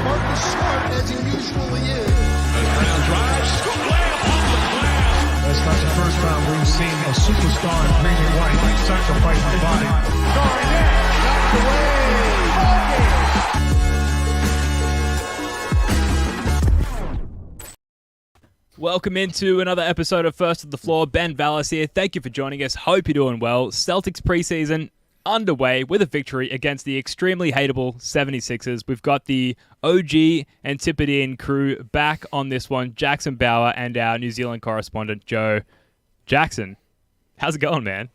Marcus Smart as he usually is. Brown drives, layup off the glass. That's not the first time we've seen a superstar in green and white sacrifice his body. Scoring it, knocked away. Welcome into another episode of First of the Floor. Ben Vallis here. Thank you for joining us. Hope you're doing well. Celtics preseason underway with a victory against the extremely hateable 76ers. We've got the OG Antipodean crew back on this one. Jackson Bauer and our New Zealand correspondent, Joe. Jackson, how's it going, man?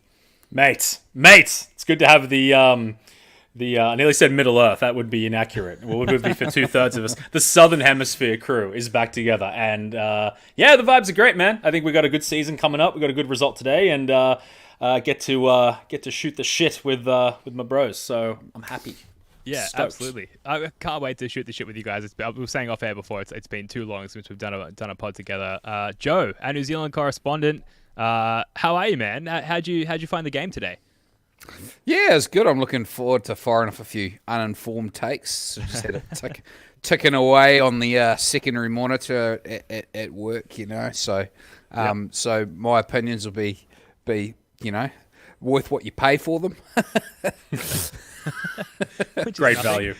Mate, it's good to have I nearly said Middle Earth. That would be inaccurate. What would it be for 2/3 of us? The Southern Hemisphere crew is back together. And, the vibes are great, man. I think we got a good season coming up. We got a good result today. And get to shoot the shit with my bros. So I'm happy. Yeah, Stoked. Absolutely. I can't wait to shoot the shit with you guys. We were saying off air before, it's been too long since we've done a pod together. Joe, our New Zealand correspondent, how are you, man? How'd you find the game today? Yeah, it's good. I'm looking forward to firing off a few uninformed takes. So just had it ticking away on the secondary monitor at work, you know. So, so my opinions will be worth what you pay for them. Great value.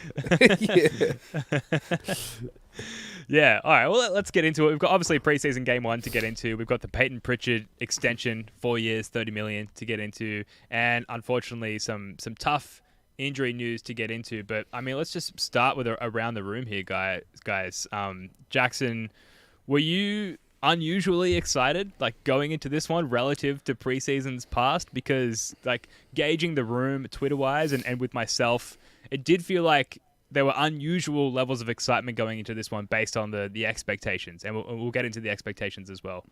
Yeah, all right, well, let's get into it. We've got, obviously, preseason game 1 to get into. We've got the Payton Pritchard extension, 4 years, $30 million to get into. And, unfortunately, some tough injury news to get into. But, I mean, let's just start with around the room here, guys. Jackson, were you unusually excited, like, going into this one relative to preseasons past? Because, like, gauging the room Twitter-wise and with myself, it did feel like there were unusual levels of excitement going into this one based on the expectations, and we'll get into the expectations as well.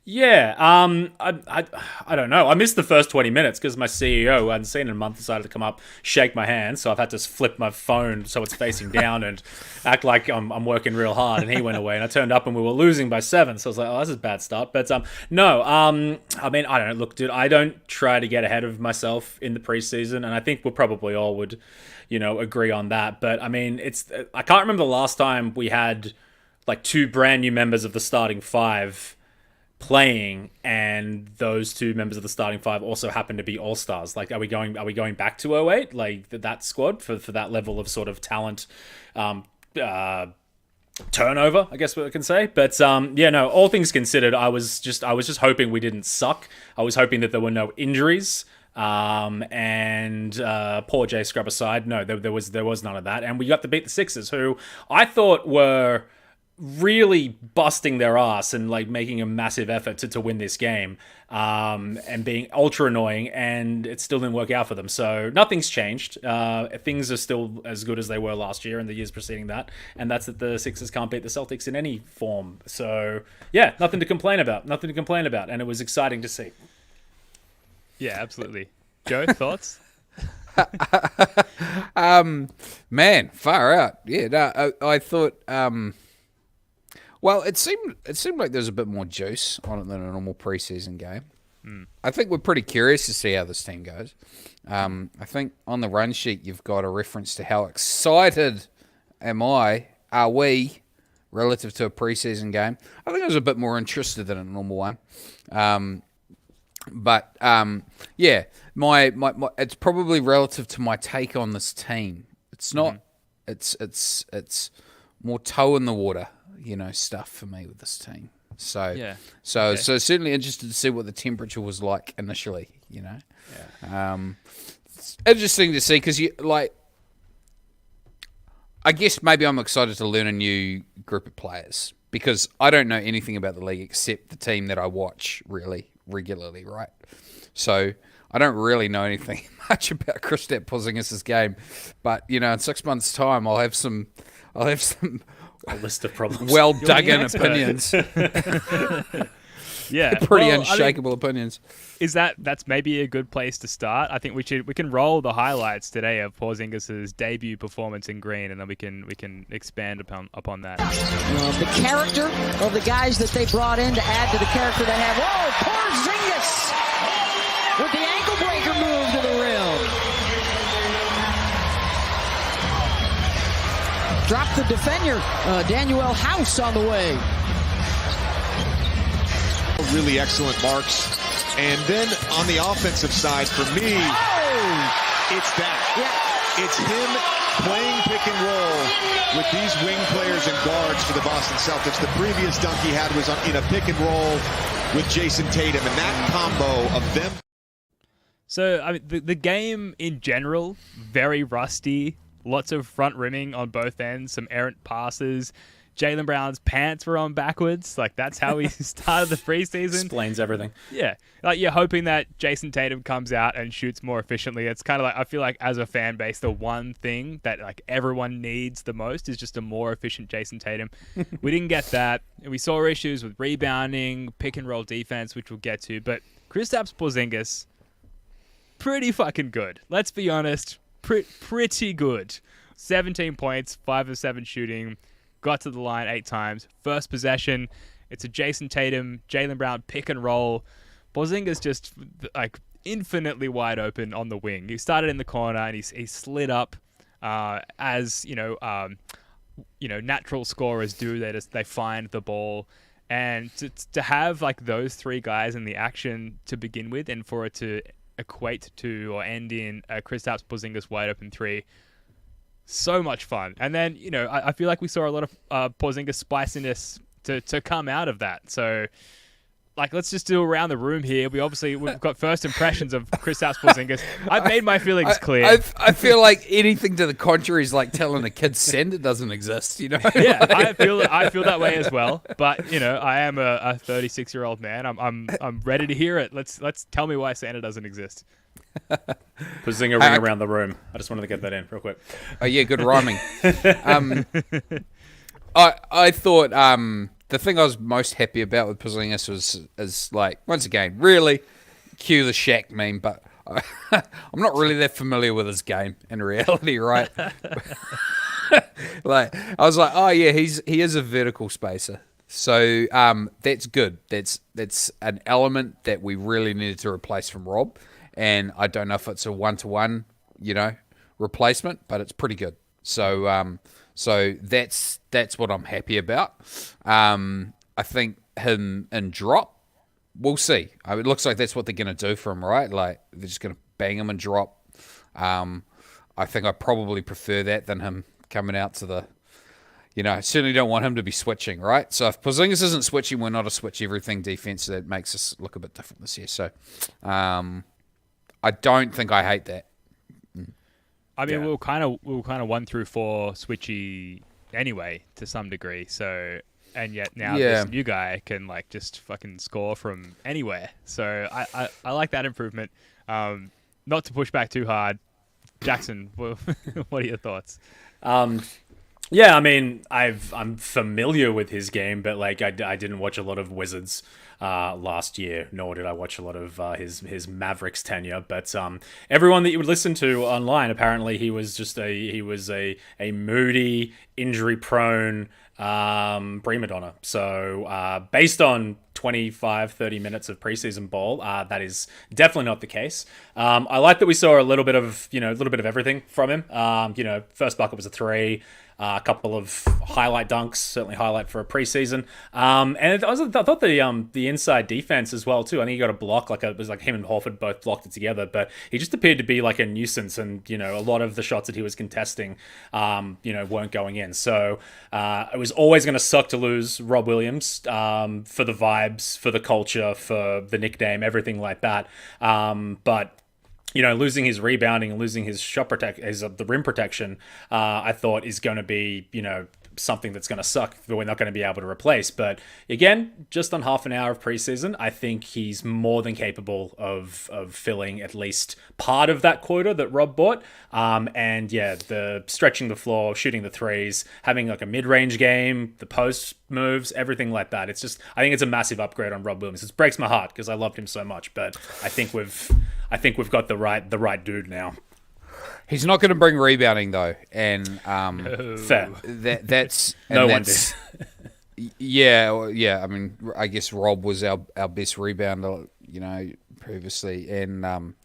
Yeah, I don't know. I missed the first 20 minutes because my CEO, who I hadn't seen in a month, decided to come up, shake my hand. So I've had to flip my phone so it's facing down and act like I'm working real hard. And he went away, and I turned up and we were losing by 7. So I was like, oh, this is a bad start. But no, I mean, I don't know. Look, dude, I don't try to get ahead of myself in the preseason, and I think we probably all would, agree on that. But I mean, I can't remember the last time we had like 2 brand new members of the starting 5 playing, and those 2 members of the starting 5 also happen to be all-stars. Like, are we going back to 08, like that squad for that level of sort of talent turnover, I guess what I can say. But all things considered, I was just hoping we didn't suck. I was hoping that there were no injuries. And poor Jay Scrub aside, no, there was none of that, and we got to beat the Sixers, who I thought were really busting their ass and like making a massive effort to win this game, and being ultra annoying, and it still didn't work out for them. So nothing's changed. Things are still as good as they were last year and the years preceding that, and that's that the Sixers can't beat the Celtics in any form. So yeah, nothing to complain about, and it was exciting to see. Yeah, absolutely. Joe, thoughts? Man, far out. Yeah, no, I thought. Well, it seemed like there's a bit more juice on it than a normal preseason game. I think we're pretty curious to see how this team goes. I think on the run sheet you've got a reference to how excited are we relative to a preseason game. I think I was a bit more interested than a normal one. But yeah, my it's probably relative to my take on this team. It's not. It's more toe in the water, stuff for me with this team. So yeah. So certainly interested to see what the temperature was like initially. Yeah. It's interesting to see because I guess maybe I'm excited to learn a new group of players because I don't know anything about the league except the team that I watch really regularly, right? So I don't really know anything much about Kristaps Porzingis' game, but in 6 months' time, I'll have A list of problems. Well dug in opinions. Yeah, pretty unshakable opinions. That's maybe a good place to start. I think we can roll the highlights today of Porzingis' debut performance in green, and then we can expand upon that. The character of the guys that they brought in to add to the character they have. Whoa, Porzingis with the ankle breaker move to the rim. Drop the defender, Daniel House on the way. Really excellent marks. And then on the offensive side, for me, it's that. Yeah. It's him playing pick and roll with these wing players and guards for the Boston Celtics. The previous dunk he had was in a pick and roll with Jason Tatum, and that combo of them. So, I mean, the game in general, very rusty. Lots of front rimming on both ends, some errant passes. Jaylen Brown's pants were on backwards. Like, that's how he started the preseason. Explains everything. Yeah. Like, you're hoping that Jason Tatum comes out and shoots more efficiently. It's kind of like, I feel like as a fan base, the one thing that like everyone needs the most is just a more efficient Jason Tatum. We didn't get that. We saw issues with rebounding, pick and roll defense, which we'll get to. But Kristaps Porzingis, pretty fucking good. Let's be honest. Pretty good. 17 points, 5 of 7 shooting. Got to the line 8 times. First possession, it's a Jason Tatum, Jaylen Brown pick and roll. Porzingis just like infinitely wide open on the wing. He started in the corner and he slid up as natural scorers do. They find the ball, and to have like those 3 guys in the action to begin with, and for it to equate to or end in a Kristaps Porzingis wide open 3. So much fun. And then, I feel like we saw a lot of Porzingis spiciness to come out of that. So, like, let's just do around the room here. We've got first impressions of Kristaps Porzingis. I've made my feelings clear. I feel like anything to the contrary is like telling a kid Santa doesn't exist, Yeah, I feel that way as well. But, I am a 36-year-old man. I'm ready to hear it. Let's tell me why Santa doesn't exist. Porzingis ring around the room. I just wanted to get that in real quick. Oh yeah, good rhyming. I thought the thing I was most happy about with Porzingis is like, once again, really cue the Shaq meme, but I'm not really that familiar with his game in reality, right? Like, I was like, oh yeah, he is a vertical spacer. So that's good. That's an element that we really needed to replace from Rob. And I don't know if it's a 1-to-1, replacement, but it's pretty good. So that's what I'm happy about. I think him and drop, we'll see. It looks like that's what they're going to do for him, right? Like, they're just going to bang him and drop. I think I probably prefer that than him coming out to the, I certainly don't want him to be switching, right? So if Porzingis isn't switching, we're not a switch everything defense. That makes us look a bit different this year. So I don't think I hate that. I mean, we were kind of 1-4 switchy anyway to some degree. So, and yet now this new guy can like just fucking score from anywhere. So I like that improvement. Not to push back too hard. Jackson, what are your thoughts? Yeah, I mean, I'm familiar with his game, but like I didn't watch a lot of Wizards last year, nor did I watch a lot of his Mavericks tenure. But everyone that you would listen to online, apparently he was a moody, injury prone prima donna. So based on 25-30 minutes of preseason ball, that is definitely not the case. I like that we saw a little bit of everything from him. First bucket was a 3. A couple of highlight dunks, certainly highlight for a preseason. And I thought the inside defense as well too. I think he got a block, it was like him and Horford both blocked it together, but he just appeared to be like a nuisance. And a lot of the shots that he was contesting, weren't going in. So it was always going to suck to lose Rob Williams for the vibes, for the culture, for the nickname, everything like that. But losing his rebounding and losing his the rim protection, I thought is going to be, something that's going to suck that we're not going to be able to replace. But again, just on half an hour of preseason, I think he's more than capable of filling at least part of that quota that Rob bought. And yeah, the stretching the floor, shooting the threes, having like a mid-range game, the post moves, everything like that. I think it's a massive upgrade on Rob Williams. It breaks my heart because I loved him so much, but I think we've got the right dude now. He's not going to bring rebounding though, and fair. That's no one did. Yeah. I mean, I guess Rob was our best rebounder, previously, and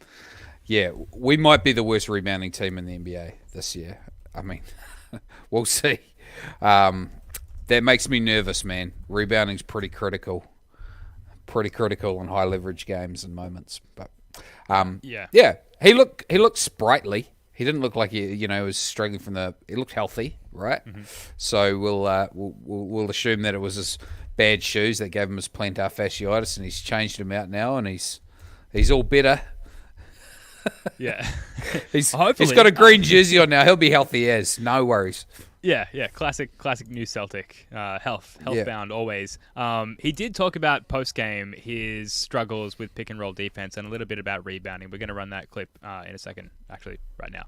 we might be the worst rebounding team in the NBA this year. I mean, we'll see. That makes me nervous, man. Rebounding's pretty critical in high leverage games and moments. But yeah, he looked sprightly. He didn't look like he was struggling from the. He looked healthy, right? Mm-hmm. So we'll assume that it was his bad shoes that gave him his plantar fasciitis, and he's changed them out now, and he's all better. Yeah, he's got a green jersey on now. He'll be healthy as no worries. Yeah, classic new Celtic, health bound always. He did talk about post game his struggles with pick and roll defense and a little bit about rebounding. We're going to run that clip in a second, actually, right now.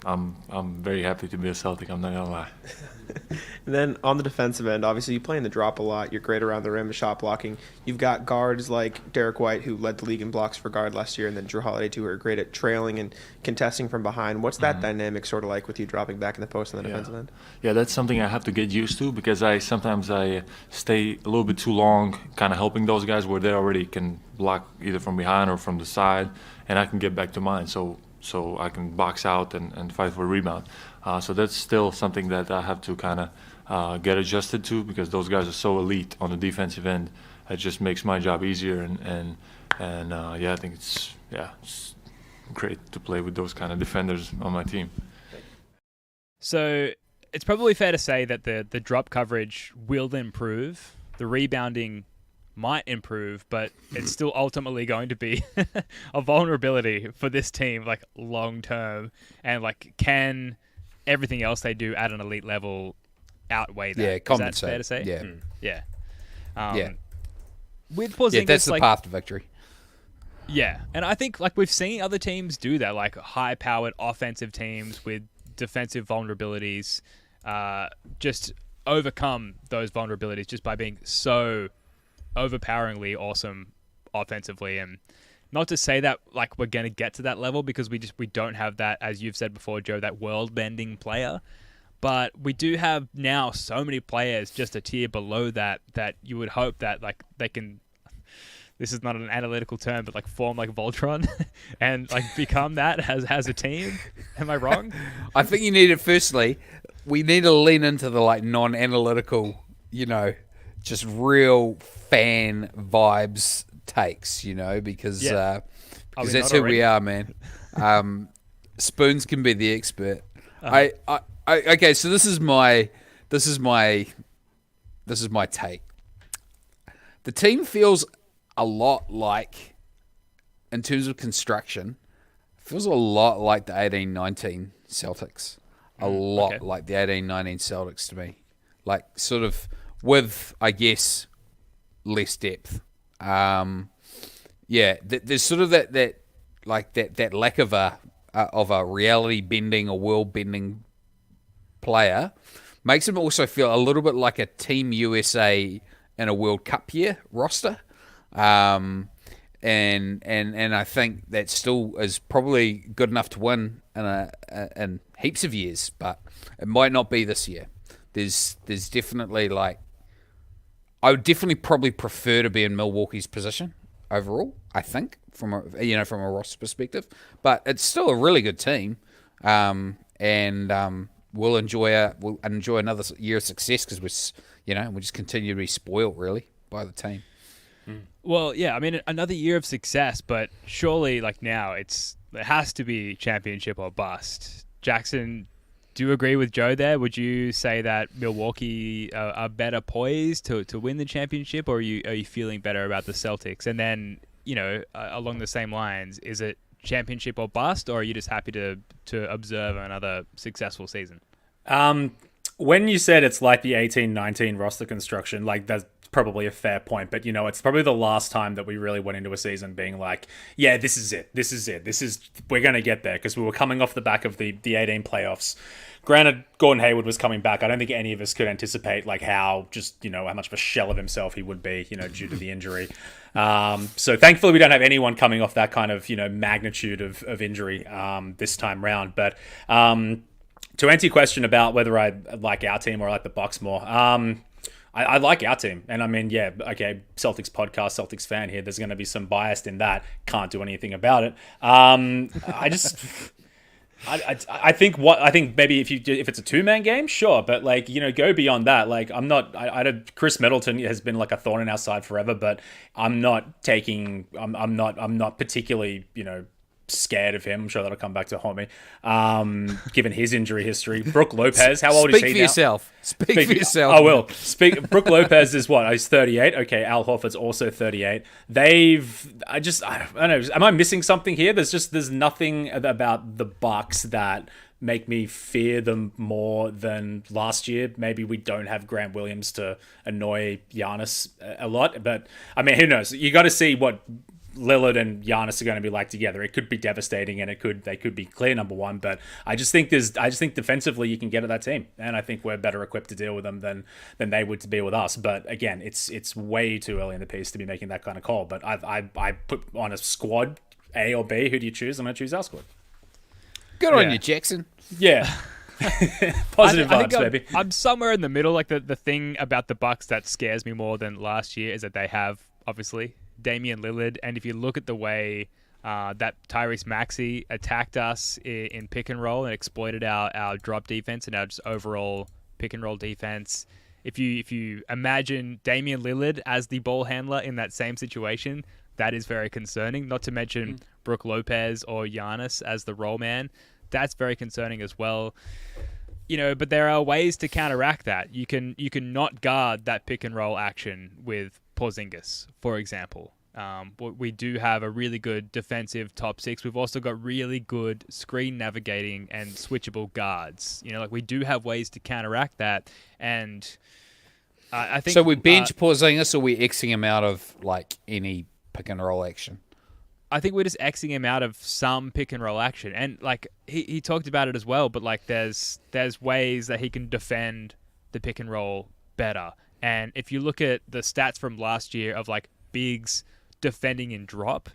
I'm very happy to be a Celtic. I'm not gonna lie. And then on the defensive end, obviously you play in the drop a lot. You're great around the rim, shot blocking. You've got guards like Derek White, who led the league in blocks for guard last year, and then Jrue Holiday too, who are great at trailing and contesting from behind. What's that dynamic sort of like with you dropping back in the post on the defensive end? Yeah, that's something I have to get used to because I sometimes stay a little bit too long, kind of helping those guys where they already can block either from behind or from the side, and I can get back to mine. So I can box out and fight for a rebound. So that's still something that I have to kind of get adjusted to because those guys are so elite on the defensive end. It just makes my job easier. And I think it's great to play with those kind of defenders on my team. So it's probably fair to say that the drop coverage will improve. The rebounding might improve, but it's still ultimately going to be a vulnerability for this team, like long term. And like, can everything else they do at an elite level outweigh that? Yeah, compensate. Is that fair to say? Yeah. Yeah. With Porzingis, that's the path to victory. Yeah, and I think like we've seen other teams do that, like high-powered offensive teams with defensive vulnerabilities, just overcome those vulnerabilities just by being so overpoweringly awesome offensively. And not to say that like we're going to get to that level because we don't have that, as you've said before, Joe, that world-bending player. But we do have now so many players just a tier below that you would hope that like they can, this is not an analytical term, but like form like Voltron and like become that as a team. Am I wrong? I think you need to, firstly, we need to lean into the like non-analytical, just real fan vibes takes, because that's who we are, man. Spoons can be the expert. Okay, so this is my take. The team feels a lot like, in terms of construction, feels a lot like the 18-19 Celtics. A lot like the 18-19 Celtics to me. Like sort of with, I guess, less depth. There's sort of that lack of a reality bending or world bending player makes him also feel a little bit like a Team USA in a World Cup year roster. And I think that still is probably good enough to win in heaps of years, but it might not be this year. There's definitely I would definitely probably prefer to be in Milwaukee's position overall, I think, from a roster perspective. But it's still a really good team, and we'll enjoy another year of success because we just continue to be spoiled really by the team. Well, yeah, I mean another year of success, but surely like now it has to be championship or bust. Jackson, do you agree with Joe there? Would you say that Milwaukee are better poised to win the championship, or are you feeling better about the Celtics? And then, along the same lines, is it championship or bust, or are you just happy to observe another successful season? When you said it's like the 18-19 roster construction, like that's probably a fair point, but it's probably the last time that we really went into a season being like, yeah, this is it. We're going to get there, because we were coming off the back of the 18 playoffs. Granted, Gordon Hayward was coming back. I don't think any of us could anticipate like how much of a shell of himself he would be, due to the injury. So thankfully we don't have anyone coming off that kind of, magnitude of injury this time round. But to answer your question about whether I like our team or I like the Bucks more, I like our team. And I mean, yeah, okay, Celtics podcast, Celtics fan here. There's going to be some bias in that. Can't do anything about it. I think maybe if it's a 2-man game, sure, but like, you know, go beyond that. Like, I'm not. Chris Middleton has been like a thorn in our side forever, but I'm not particularly, you know, scared of him. I'm sure that'll come back to haunt me. Given his injury history, Brook Lopez, how old is he now? Speak for yourself. Speak for yourself. I will. Brook Lopez is what? He's 38. Okay, Al Horford's also 38. I don't know. Am I missing something here? There's nothing about the Bucks that make me fear them more than last year. Maybe we don't have Grant Williams to annoy Giannis a lot, but I mean, who knows? You got to see what Lillard and Giannis are going to be like together. It could be devastating, and they could be clear number one. But I just think defensively you can get at that team, and I think we're better equipped to deal with them than they would to be with us. But again, it's way too early in the piece to be making that kind of call. But I put on a squad, A or B. Who do you choose? I'm going to choose our squad. Good on you, Jackson. Yeah. Positive vibes, baby. I'm somewhere in the middle. Like the thing about the Bucks that scares me more than last year is that they have obviously Damian Lillard, and if you look at the way that Tyrese Maxey attacked us in pick and roll and exploited our drop defense and our just overall pick and roll defense, if you imagine Damian Lillard as the ball handler in that same situation, that is very concerning. Not to mention Brook Lopez or Giannis as the roll man, that's very concerning as well. You know, but there are ways to counteract that. You can not guard that pick and roll action with Porzingis, for example. We do have a really good defensive top six. We've also got really good screen navigating and switchable guards. You know, like we do have ways to counteract that. And I think... So we bench Porzingis, or we Xing him out of like any pick and roll action? I think we're just Xing him out of some pick and roll action. And like he talked about it as well, but like there's ways that he can defend the pick and roll better. And if you look at the stats from last year of like bigs defending in drop,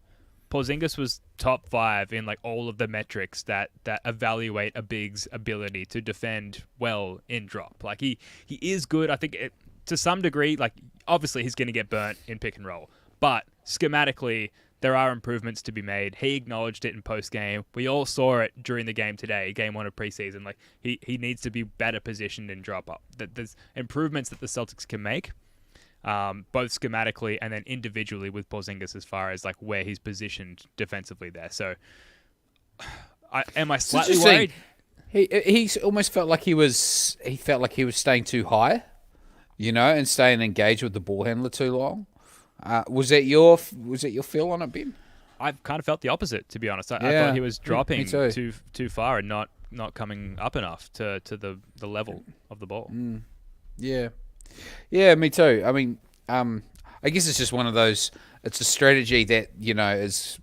Porzingis was top 5 in like all of the metrics that evaluate a big's ability to defend well in drop. Like he is good. I think to some degree, like obviously he's going to get burnt in pick and roll, but schematically there are improvements to be made. He acknowledged it in post game. We all saw it during the game today, game 1 of preseason. Like he needs to be better positioned in drop up. There's improvements that the Celtics can make, both schematically and then individually with Porzingis as far as like where he's positioned defensively there. So, am I slightly worried? He almost felt like he was staying too high, you know, and staying engaged with the ball handler too long. Was that your feel on it, Ben? I've kind of felt the opposite, to be honest. I thought he was dropping too far and not coming up enough to the level of the ball. Yeah, me too. I mean, I guess it's just one of those. It's a strategy that, you know, is.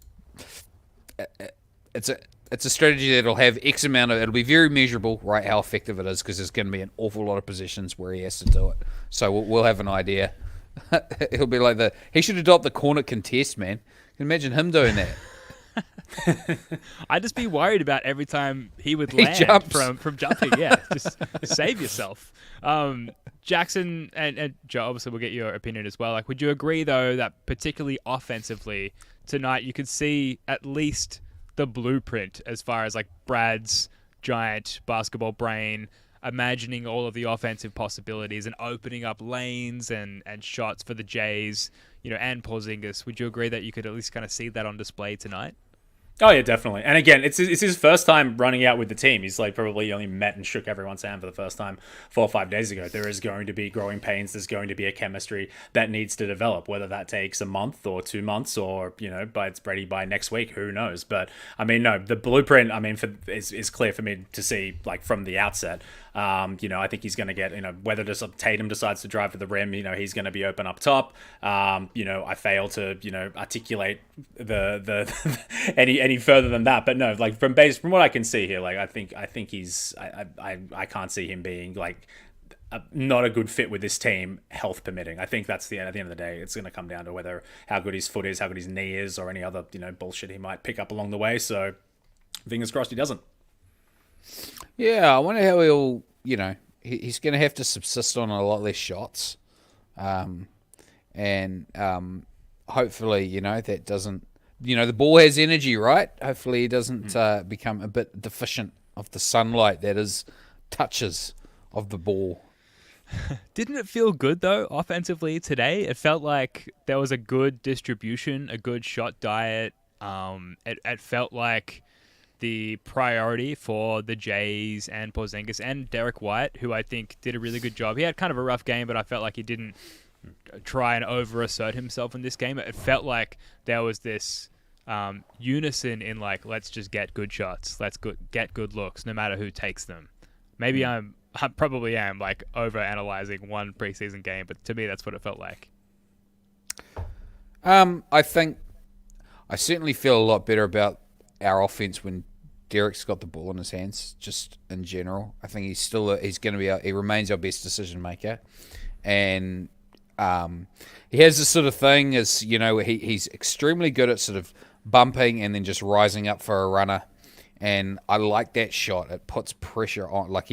It's a strategy that'll have X amount of. It'll be very measurable, right? How effective it is, because there's going to be an awful lot of positions where he has to do it. So we'll have an idea. He'll be like he should adopt the corner contest, man. Can you imagine him doing that? I'd just be worried about every time he would land from jumping. Yeah, just save yourself. Jackson and Joe, obviously we'll get your opinion as well. Like, would you agree though that particularly offensively tonight you could see at least the blueprint as far as like Brad's giant basketball brain imagining all of the offensive possibilities and opening up lanes and shots for the Jays, you know, and Porzingis? Would you agree that you could at least kind of see that on display tonight? Oh yeah, definitely. And again, it's his first time running out with the team. He's like probably only met and shook everyone's hand for the first time 4 or 5 days ago. There is going to be growing pains. There's going to be a chemistry that needs to develop. Whether that takes a month or 2 months, or it's ready by next week, who knows? But I mean, no, the blueprint. I mean, is clear for me to see like from the outset. I think he's going to get, whether Tatum decides to drive to the rim, he's going to be open up top. I fail to, articulate the any further than that. But no, like from what I can see here, like I think he's, I can't see him being like not a good fit with this team, health permitting. I think that's at the end of the day, it's going to come down to how good his foot is, how good his knee is, or any other, bullshit he might pick up along the way. So fingers crossed he doesn't. Yeah, I wonder how he'll, he's going to have to subsist on a lot less shots. And hopefully, that doesn't the ball has energy, right? Hopefully he doesn't become a bit deficient of the sunlight that is touches of the ball. Didn't it feel good, though, offensively today? It felt like there was a good distribution, a good shot diet. It felt like the priority for the Jays and Porzingis and Derek White, who I think did a really good job. He had kind of a rough game, but I felt like he didn't try and over-assert himself in this game. It felt like there was this unison in, like, let's just get good shots. Let's get good looks, no matter who takes them. Maybe I probably am, like, over-analyzing one preseason game, but to me, that's what it felt like. I think I certainly feel a lot better about our offense when Derek's got the ball in his hands, just in general. I think he's going to be, he remains our best decision maker. And he has this sort of thing as, he's extremely good at sort of bumping and then just rising up for a runner. And I like that shot. It puts pressure on, like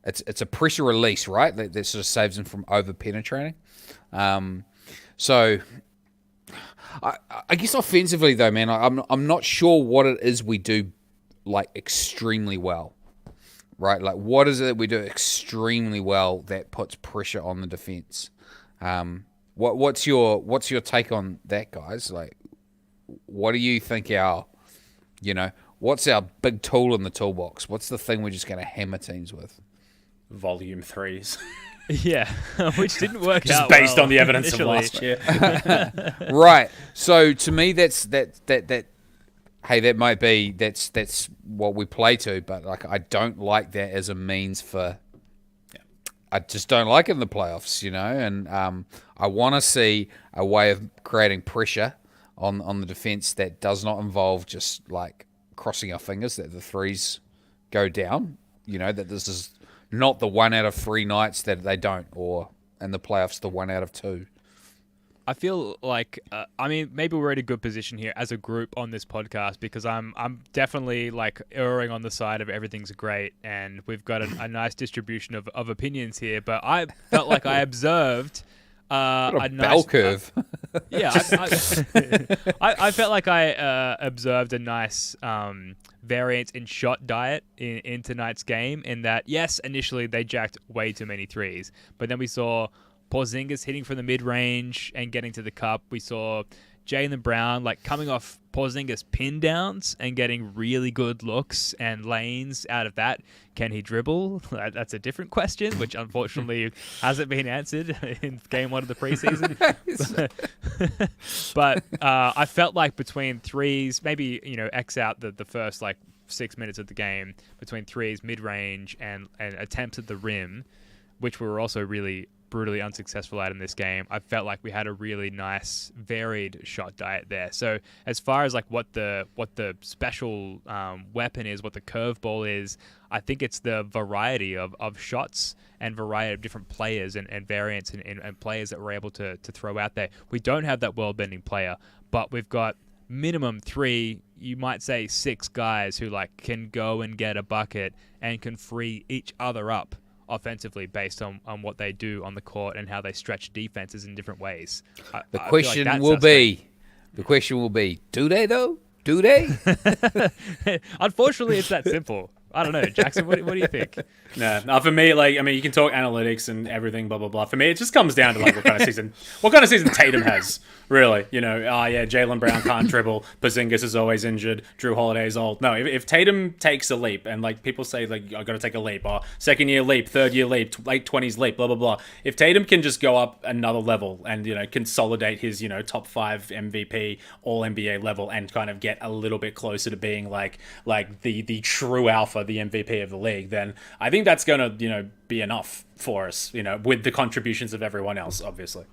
it's a pressure release, right? That sort of saves him from over penetrating. So I guess offensively though, man, I'm not sure what it is we do like extremely well, right? Like what is it that we do extremely well that puts pressure on the defense? What's your take on that, guys? Like, what do you think what's our big tool in the toolbox? What's the thing we're just going to hammer teams with? Volume threes. Yeah, which didn't work just out based well on the evidence initially. of last year. Right. So to me, that's hey, that might be that's what we play to, but like I don't like that as a means for. I just don't like it in the playoffs, and I want to see a way of creating pressure on the defense that does not involve just like crossing our fingers that the threes go down. That this is not the 1 out of 3 nights that they don't, or in the playoffs the 1 out of 2. I feel like, maybe we're in a good position here as a group on this podcast because I'm definitely like erring on the side of everything's great and we've got a nice distribution of opinions here. But I felt like I observed a bell curve. I felt like I observed a nice variance in shot diet in tonight's game in that, yes, initially they jacked way too many threes, but then we saw Porzingis hitting from the mid-range and getting to the cup. We saw Jaylen Brown like coming off Porzingis pin downs and getting really good looks and lanes out of that. Can he dribble? That's a different question, which unfortunately hasn't been answered in game 1 of the preseason. But I felt like between threes, maybe X out the first like 6 minutes of the game, between threes, mid-range, and attempts at the rim, which we were also really brutally unsuccessful at in this game. I felt like we had a really nice varied shot diet there. So as far as like what the special weapon is, what the curveball is, I think it's the variety of shots and variety of different players and variants and players that we're able to throw out there. We don't have that world-bending player, but we've got minimum 3, you might say 6 guys who like can go and get a bucket and can free each other up offensively based on what they do on the court and how they stretch defenses in different ways. The question will be, do they though? Do they? Unfortunately, it's that simple. I don't know, Jackson. What do you think? No, for me, like, I mean, you can talk analytics and everything, blah blah blah. For me, it just comes down to like what kind of season Tatum has, really. Jaylen Brown can't dribble. Porzingis is always injured. Jrue Holiday's old. No, if Tatum takes a leap, and like people say, like I got to take a leap, or 2nd year leap, 3rd year leap, late 20s leap, blah blah blah. If Tatum can just go up another level and consolidate his top 5 MVP, All NBA level, and kind of get a little bit closer to being like the true alpha, the MVP of the league, then I think that's going to be enough for us, with the contributions of everyone else, obviously.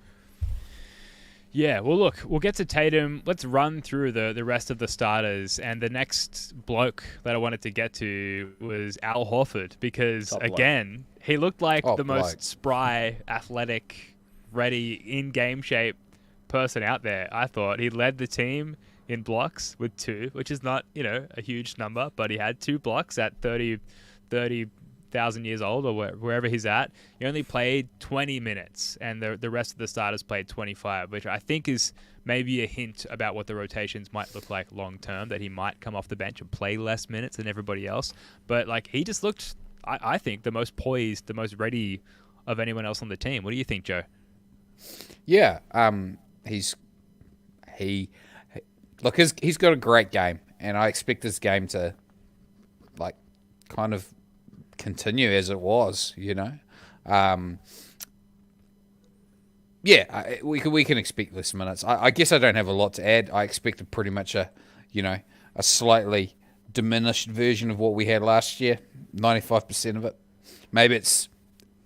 Yeah, well, look, we'll get to Tatum. Let's run through the rest of the starters. And the next bloke that I wanted to get to was Al Horford, because, again, he looked like the most spry, athletic, ready, in-game shape person out there. I thought he led the team in blocks with 2, which is not, a huge number, but he had 2 blocks at 30,000 years old or wherever he's at. He only played 20 minutes and the rest of the starters played 25, which I think is maybe a hint about what the rotations might look like long term, that he might come off the bench and play less minutes than everybody else. But like he just looked, I think, the most poised, the most ready of anyone else on the team. What do you think, Joe? Yeah, he's got a great game, and I expect this game to like kind of continue as it was, you know. We can expect less minutes. I guess I don't have a lot to add. I expected pretty much a slightly diminished version of what we had last year. 95% of it. Maybe it's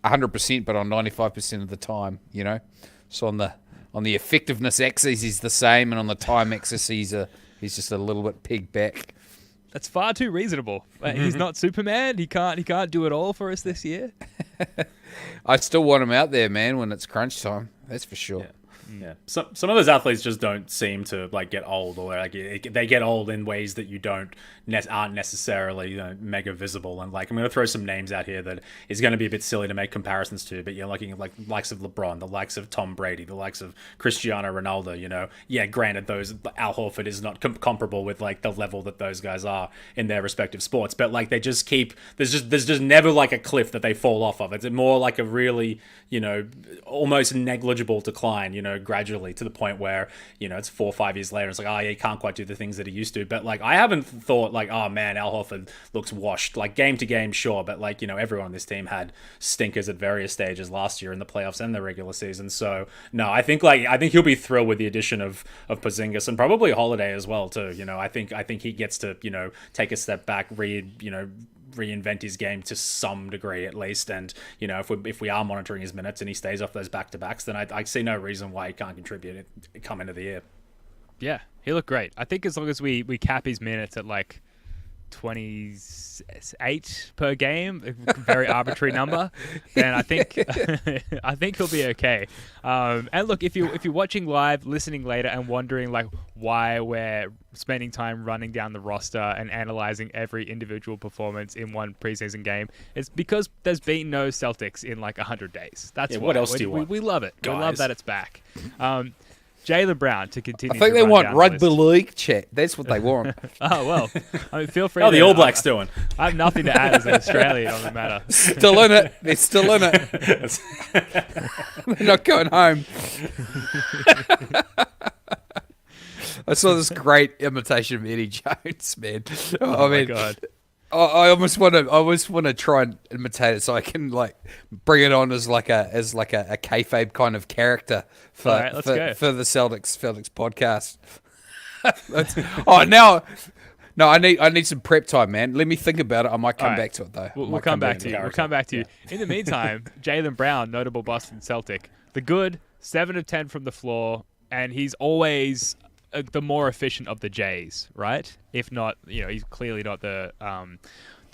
100%, but on 95% of the time, you know. So on the effectiveness axis, he's the same, and on the time axis, he's just a little bit pegged back. That's far too reasonable. He's not Superman. He can't do it all for us this year. I still want him out there, man, when it's crunch time. That's for sure. Yeah. Some of those athletes just don't seem to like get old, or like they get old in ways that aren't necessarily mega visible. And like I'm going to throw some names out here that is going to be a bit silly to make comparisons to, but you're looking at like the likes of LeBron, the likes of Tom Brady, the likes of Cristiano Ronaldo. You know, yeah, granted, Al Horford is not comparable with like the level that those guys are in their respective sports, but like they just keep there's just never like a cliff that they fall off of. It's more like a really almost negligible decline. Gradually to the point where it's 4 or 5 years later, it's like, oh yeah, he can't quite do the things that he used to. But like I haven't thought like, oh man, Al Horford looks washed. Like game to game, sure, but like everyone on this team had stinkers at various stages last year in the playoffs and the regular season. So no, I think he'll be thrilled with the addition of Porzingis and probably Holiday as well too. I think he gets to take a step back, reinvent his game to some degree at least, and if we are monitoring his minutes and he stays off those back-to-backs, then I see no reason why he can't contribute come into the year. Yeah, he looked great. I think as long as we cap his minutes at like 28 per game, a very arbitrary number, then I think he'll be okay. And look, if you're watching live, listening later, and wondering like why we're spending time running down the roster and analyzing every individual performance in one preseason game, it's because there's been no Celtics in like 100 days. That's what else do you want? We love it. Guys. We love that it's back. Jaylen Brown to continue. I think they want rugby league chat. That's what they want. Oh, well. I mean, feel free. How are the All Blacks doing? I have nothing to add as an Australian on the matter. Still in it. They're still in it. They're not going home. I saw this great imitation of Eddie Jones, man. Oh my God. I almost want to try and imitate it so I can like bring it on as like a kayfabe kind of character for the Celtics podcast. No, I need some prep time, man. Let me think about it. I might come back to it though. We'll come back to you. We'll come back to you. In the meantime, Jaylen Brown, notable Boston Celtic, the good 7 of 10 from the floor, and he's always the more efficient of the Jays, right? If not, he's clearly not the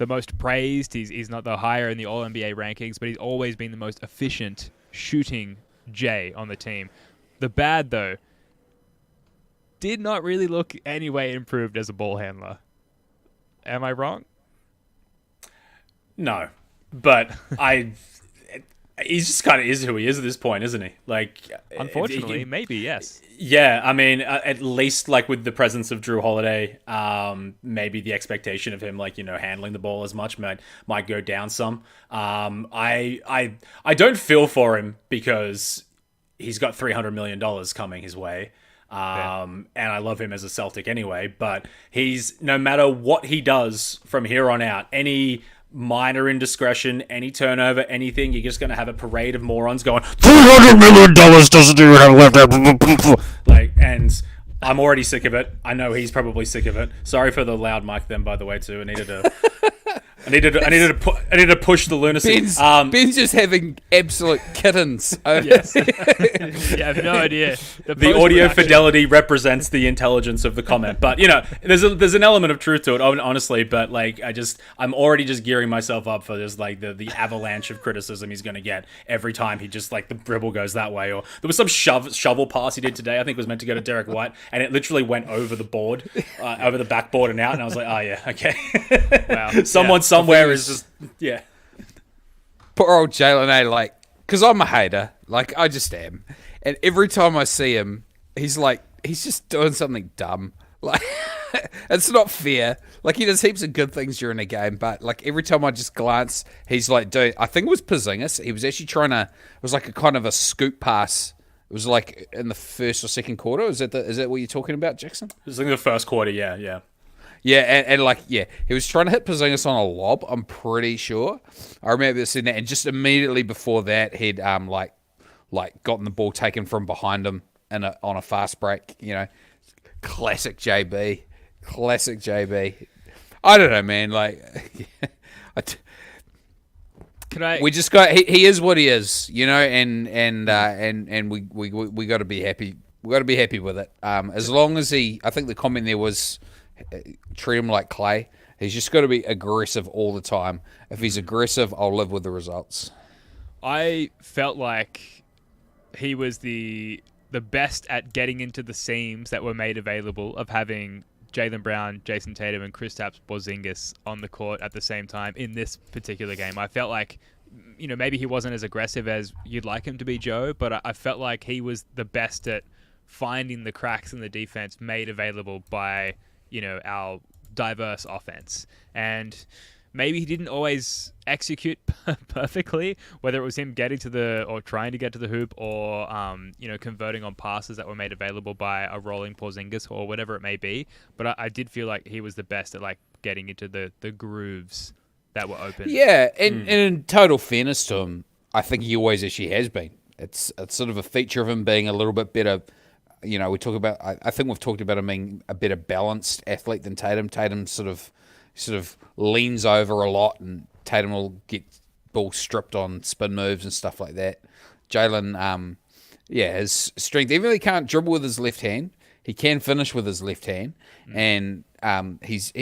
most praised. He's not the higher in the All-NBA rankings, but he's always been the most efficient shooting Jay on the team. The bad, though, did not really look any way improved as a ball handler. Am I wrong? No, but he just kind of is who he is at this point, isn't he? Like, unfortunately, maybe, yes. Yeah, I mean, at least like with the presence of Jrue Holiday, maybe the expectation of him handling the ball as much might go down some. I don't feel for him because he's got $300 million coming his way. And I love him as a Celtic anyway, but he's, no matter what he does from here on out, any minor indiscretion, any turnover, anything, you're just going to have a parade of morons going, $300 million doesn't even have left. Like, and I'm already sick of it. I know he's probably sick of it. Sorry for the loud mic then, by the way, too. I needed to push the lunacy. Ben's just having absolute kittens. Yes. Yeah, I have no idea. The audio fidelity represents the intelligence of the comment, but there's an element of truth to it, honestly. But like, I'm already just gearing myself up for this, like the avalanche of criticism he's going to get every time he just like the dribble goes that way. Or there was some shovel pass he did today. I think it was meant to go to Derek White, and it literally went over the board, over the backboard and out. And I was like, oh yeah, okay. Wow. Somewhere is just, yeah. Poor old Jaylen, like, because I'm a hater. Like, I just am. And every time I see him, he's like he's just doing something dumb. Like, it's not fair. Like, he does heaps of good things during a game, but like every time I just glance, he's like doing. I think it was Porzingis. He was actually trying to. It was like a kind of a scoop pass. It was like in the first or second quarter. Is that what you're talking about, Jackson? It was like the first quarter. Yeah. Yeah, he was trying to hit Porzingis on a lob. I'm pretty sure. I remember seeing that, and just immediately before that, he'd like gotten the ball taken from behind him on a fast break. Classic JB. I don't know, man. Like, we just got. He is what he is, and we got to be happy. We got to be happy with it. As long as I think the comment there was, treat him like clay. He's just got to be aggressive all the time. If he's aggressive, I'll live with the results. I felt like he was the best at getting into the seams that were made available of having Jaylen Brown, Jason Tatum, and Kristaps Porzingis on the court at the same time in this particular game. I felt like, maybe he wasn't as aggressive as you'd like him to be, Joe, but I felt like he was the best at finding the cracks in the defense made available by, our diverse offense. And maybe he didn't always execute perfectly, whether it was him getting to or trying to get to the hoop or, converting on passes that were made available by a rolling Porzingis or whatever it may be. But I did feel like he was the best at like getting into the grooves that were open. Yeah, and in total fairness to him, I think he always actually has been. It's sort of a feature of him being a little bit better. We talk about. I think we've talked about him being a better balanced athlete than Tatum. Tatum sort of leans over a lot, and Tatum will get ball stripped on spin moves and stuff like that. Jaylen, his strength. Even though he can't dribble with his left hand, he can finish with his left hand, and he's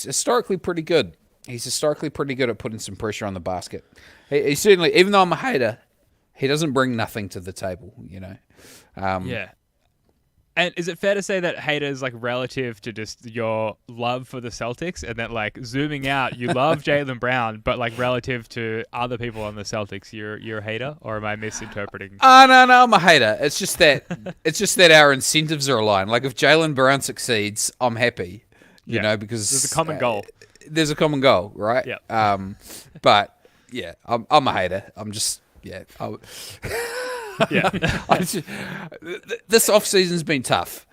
historically pretty good. He's historically pretty good at putting some pressure on the basket. He certainly, even though I'm a hater, he doesn't bring nothing to the table. Yeah. And is it fair to say that hater is like relative to just your love for the Celtics, and that like zooming out, you love Jaylen Brown, but like relative to other people on the Celtics, you're a hater, or am I misinterpreting? No, I'm a hater. It's just that our incentives are aligned. Like if Jaylen Brown succeeds, I'm happy. Because there's a common goal. There's a common goal, right? Yeah. But yeah, I'm a hater. I'm just yeah. Yeah. This off-season's been tough.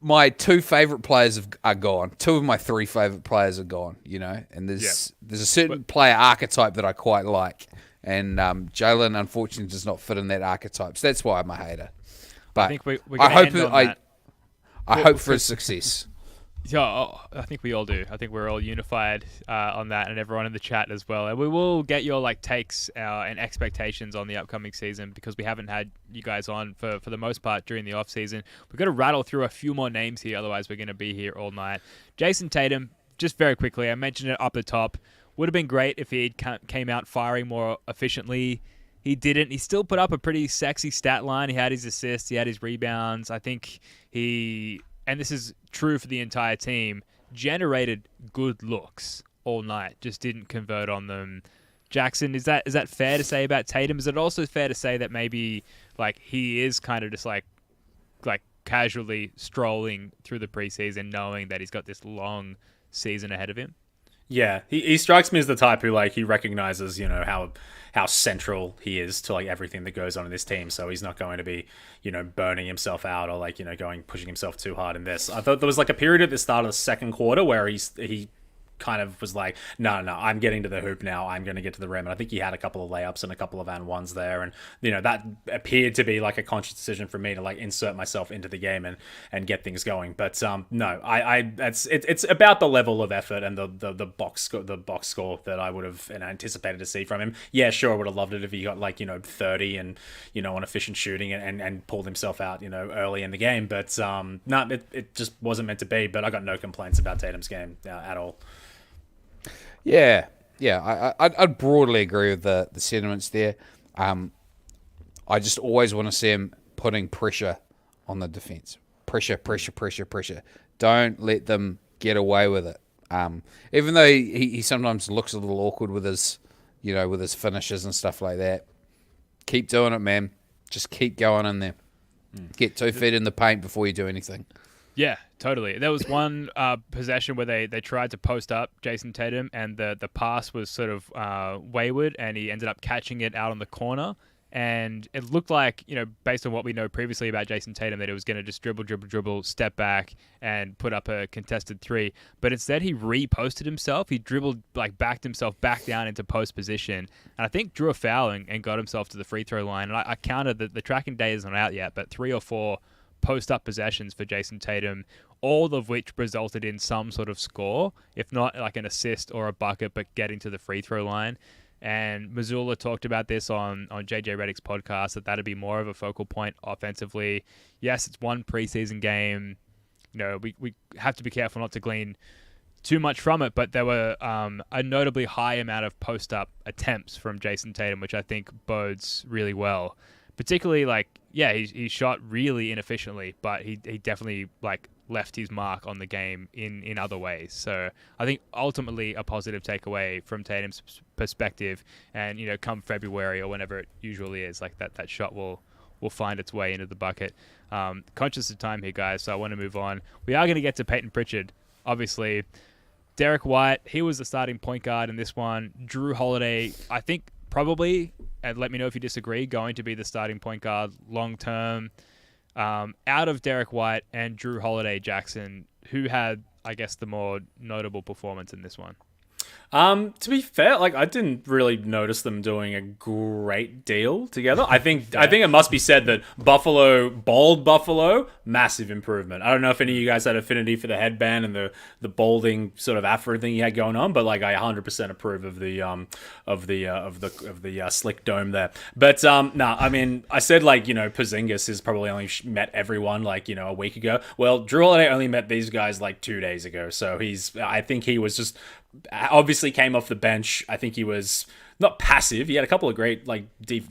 My two favourite players are gone. Two of my three favourite players are gone, and there's a certain player archetype that I quite like, and Jaylen unfortunately does not fit in that archetype, so that's why I'm a hater. But I think I hope for his success. Yeah, I think we all do. I think we're all unified on that, and everyone in the chat as well. And we will get your takes and expectations on the upcoming season, because we haven't had you guys on for the most part during the off season. We're going to rattle through a few more names here, otherwise we're going to be here all night. Jason Tatum, just very quickly, I mentioned it up the top. Would have been great if he came out firing more efficiently. He didn't. He still put up a pretty sexy stat line. He had his assists. He had his rebounds. I think and this is true for the entire team, generated good looks all night, just didn't convert on them. Jackson, is that fair to say about Tatum? Is it also fair to say that maybe like he is kind of just like casually strolling through the preseason, knowing that he's got this long season ahead of him? Yeah, he strikes me as the type who he recognizes how central he is to everything that goes on in this team. So he's not going to be burning himself out or pushing himself too hard in this. I thought there was a period at the start of the second quarter where he kind of was like, no, I'm getting to the hoop now. I'm going to get to the rim. And I think he had a couple of layups and a couple of and ones there. And, that appeared to be a conscious decision for me to insert myself into the game and get things going. But no, it's about the level of effort and the box score that I would have anticipated to see from him. Yeah, sure. I would have loved it if he got 30 and, on efficient shooting and pulled himself out, early in the game. But no, it just wasn't meant to be. But I got no complaints about Tatum's game at all. Yeah, I'd broadly agree with the sentiments there. I just always want to see him putting pressure on the defense. Pressure. Don't let them get away with it. Even though he sometimes looks a little awkward with his, with his finishes and stuff like that. Keep doing it, man. Just keep going in there. Get 2 feet in the paint before you do anything. Yeah, totally. There was one possession where they tried to post up Jason Tatum, and the pass was sort of wayward, and he ended up catching it out on the corner. And it looked like, based on what we know previously about Jason Tatum, that it was going to just dribble, step back, and put up a contested 3. But instead, he reposted himself. He dribbled, backed himself back down into post position. And I think drew a foul and got himself to the free throw line. And I counted that the tracking data isn't out yet, but 3 or 4 post-up possessions for Jason Tatum, all of which resulted in some sort of score, if not like an assist or a bucket, but getting to the free throw line. And Missoula talked about this on JJ Redick's podcast, that'd be more of a focal point offensively. Yes, it's one preseason game. We have to be careful not to glean too much from it, but there were a notably high amount of post-up attempts from Jason Tatum, which I think bodes really well. Particularly, he shot really inefficiently, but he definitely left his mark on the game in other ways. So I think ultimately a positive takeaway from Tatum's perspective, and come February or whenever it usually is, that shot will find its way into the bucket. Conscious of time here, guys, so I want to move on. We are going to get to Payton Pritchard, obviously. Derek White, he was the starting point guard in this one. Jrue Holiday, I think probably, and let me know if you disagree, going to be the starting point guard long term. Out of Derek White and Jrue Holiday, Jackson, who had, I guess, the more notable performance in this one? To be fair, I didn't really notice them doing a great deal together. I think it must be said that bald Buffalo, massive improvement. I don't know if any of you guys had affinity for the headband and the balding sort of afro thing he had going on, but I 100% approve of the slick dome there. But I said Porzingis has probably only met everyone a week ago. Well, Jrue Holiday only met these guys 2 days ago, so I think he was just obviously came off the bench. I think he was not passive. He had a couple of great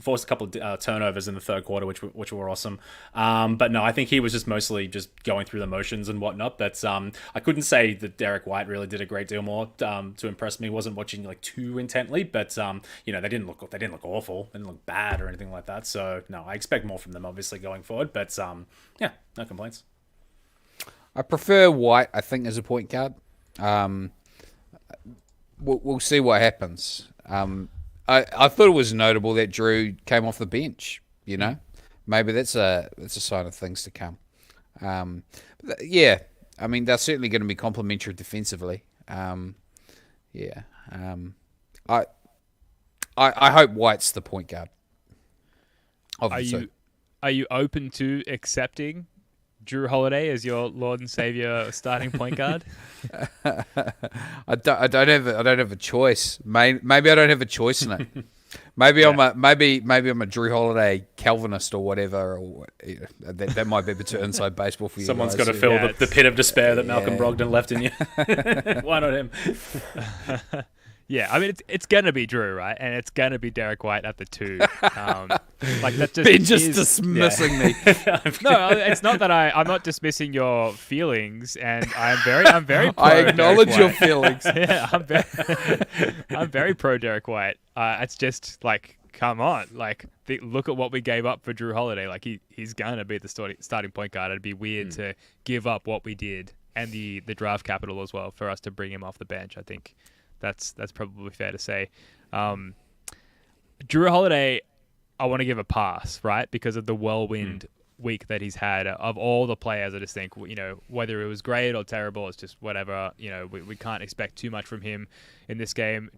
forced a couple of turnovers in the third quarter, which were awesome. But no, I think he was just mostly just going through the motions and whatnot. But I couldn't say that Derek White really did a great deal more to impress me. Wasn't watching too intently, but they didn't look awful. They didn't look bad or anything like that. So no, I expect more from them obviously going forward. But yeah, no complaints. I prefer White, I think, as a point guard. We'll see what happens. I thought it was notable that Jrue came off the bench. Maybe that's a sign of things to come. Yeah, I mean they're certainly going to be complementary defensively. Yeah, I hope White's the point guard. Are you open to accepting Jrue Holiday as your Lord and Savior starting point guard? I don't have a choice. Maybe I don't have a choice in it. Maybe I'm a Jrue Holiday Calvinist or whatever. Or, that might be a bit too inside baseball for you. Someone's guys. got to fill the pit of despair that Malcolm Brogdon left in you. Why not him? Yeah, I mean it's gonna be Jrue, right? And it's gonna be Derek White at the 2. That just dismissing me. No, it's not that I'm not dismissing your feelings, and I'm very pro I acknowledge Derek your White. feelings. Yeah, I'm very pro Derek White. It's just come on, look at what we gave up for Jrue Holiday. He's gonna be the starting point guard. It'd be weird to give up what we did and the draft capital as well for us to bring him off the bench. I think that's probably fair to say. Jrue Holiday, I want to give a pass, right? Because of the whirlwind week that he's had. Of all the players, I just think, whether it was great or terrible, it's just whatever. We can't expect too much from him in this game.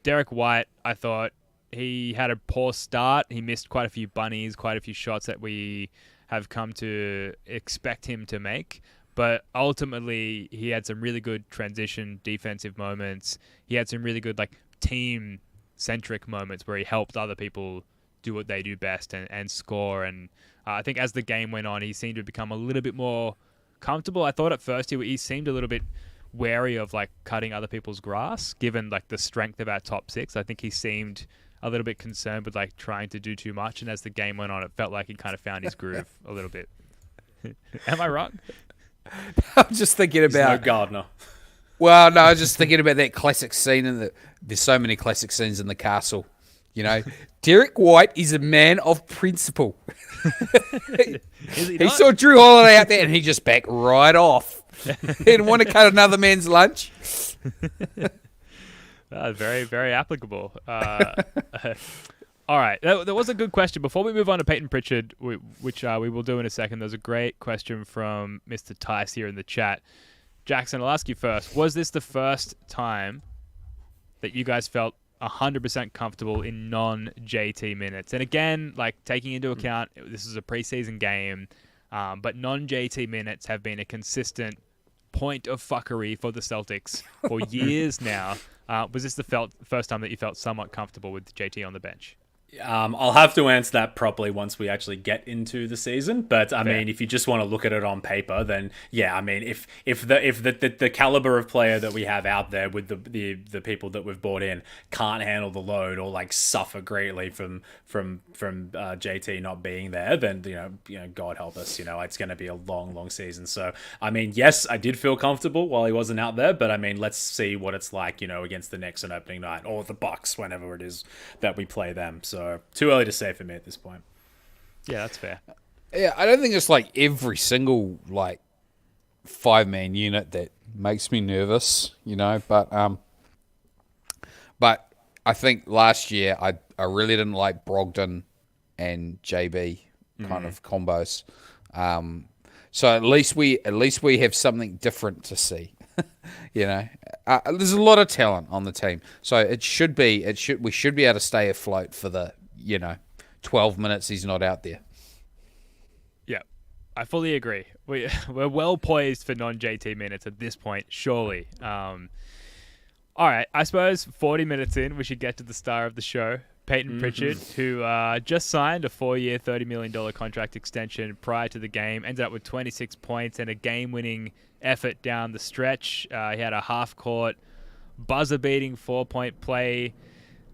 Derek White, I thought he had a poor start. He missed quite a few bunnies, quite a few shots that we have come to expect him to make. But ultimately, he had some really good transition defensive moments. He had some really good team-centric moments where he helped other people do what they do best and score. And I think as the game went on, he seemed to become a little bit more comfortable. I thought at first he seemed a little bit wary of cutting other people's grass, given the strength of our top 6. I think he seemed a little bit concerned with trying to do too much. And as the game went on, it felt like he kind of found his groove a little bit. Am I wrong? I'm just thinking about no Gardner. Well, no, I was just thinking about that classic scene there's so many classic scenes in The Castle. You know, Derek White is a man of principle. He saw Jrue Holiday out there and he just backed right off. He didn't want to cut another man's lunch. Very, very applicable. All right, that was a good question. Before we move on to Payton Pritchard, which we will do in a second, there's a great question from Mr. Tice here in the chat. Jackson, I'll ask you first. Was this the first time that you guys felt 100% comfortable in non-JT minutes? And again, like taking into account this is a preseason game, but non-JT minutes have been a consistent point of fuckery for the Celtics for years now. Was this the first time that you felt somewhat comfortable with JT on the bench? I'll have to answer that properly once we actually get into the season. But I mean, if you just want to look at it on paper, then yeah, I mean, if the caliber of player that we have out there with the people that we've brought in can't handle the load or like suffer greatly from JT not being there, then you know, God help us, it's going to be a long season. So I mean, yes, I did feel comfortable while he wasn't out there, but I mean, let's see what it's like, against the Knicks on opening night or the Bucks whenever it is that we play them. So too early to say for me at this point. Yeah, that's fair. Yeah, I don't think it's like every single like 5-man unit that makes me nervous, but I think last year I really didn't like Brogdon and JB kind of combos. So at least we have something different to see. There's a lot of talent on the team, so we should be able to stay afloat for the 12 minutes he's not out there. Yeah, I fully agree. We're well poised for non-JT minutes at this point, surely. All right, I suppose 40 minutes in, we should get to the star of the show, Payton Pritchard, who just signed a 4-year, $30 million contract extension prior to the game, ended up with 26 points and a game-winning effort down the stretch. He had a half-court, buzzer-beating 4-point play.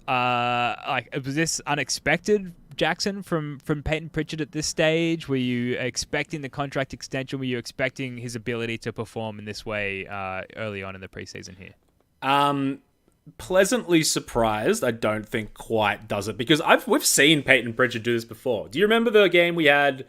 Was this unexpected, Jackson, from Payton Pritchard at this stage? Were you expecting the contract extension? Were you expecting his ability to perform in this way early on in the preseason here? Pleasantly surprised. I don't think quite does it, because we've seen Payton Pritchard do this before. Do you remember the game we had?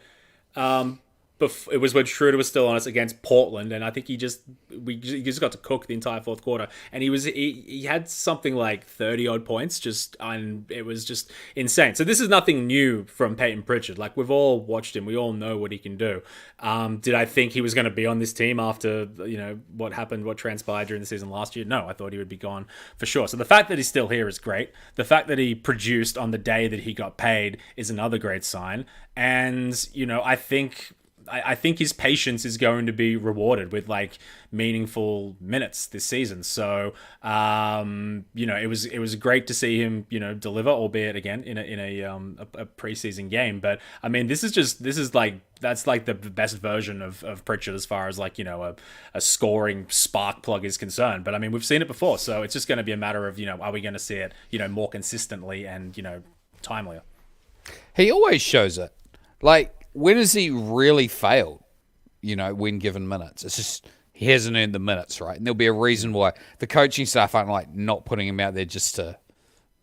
It was when Schroeder was still on us against Portland, and I think he just got to cook the entire fourth quarter, and he had something like 30 odd points, and it was just insane. So this is nothing new from Payton Pritchard. Like, we've all watched him, we all know what he can do. Did I think he was going to be on this team after what transpired during the season last year? No, I thought he would be gone for sure. So the fact that he's still here is great. The fact that he produced on the day that he got paid is another great sign, and I think his patience is going to be rewarded with like meaningful minutes this season. So, it was great to see him, deliver, albeit again in a preseason game. But I mean, that's like the best version of Pritchard as far as like, a scoring spark plug is concerned. But I mean, we've seen it before, so it's just going to be a matter of, are we going to see it, more consistently and, timelier. He always shows it. Like, when has he really failed, when given minutes? It's just he hasn't earned the minutes, right? And there'll be a reason why the coaching staff aren't like not putting him out there just to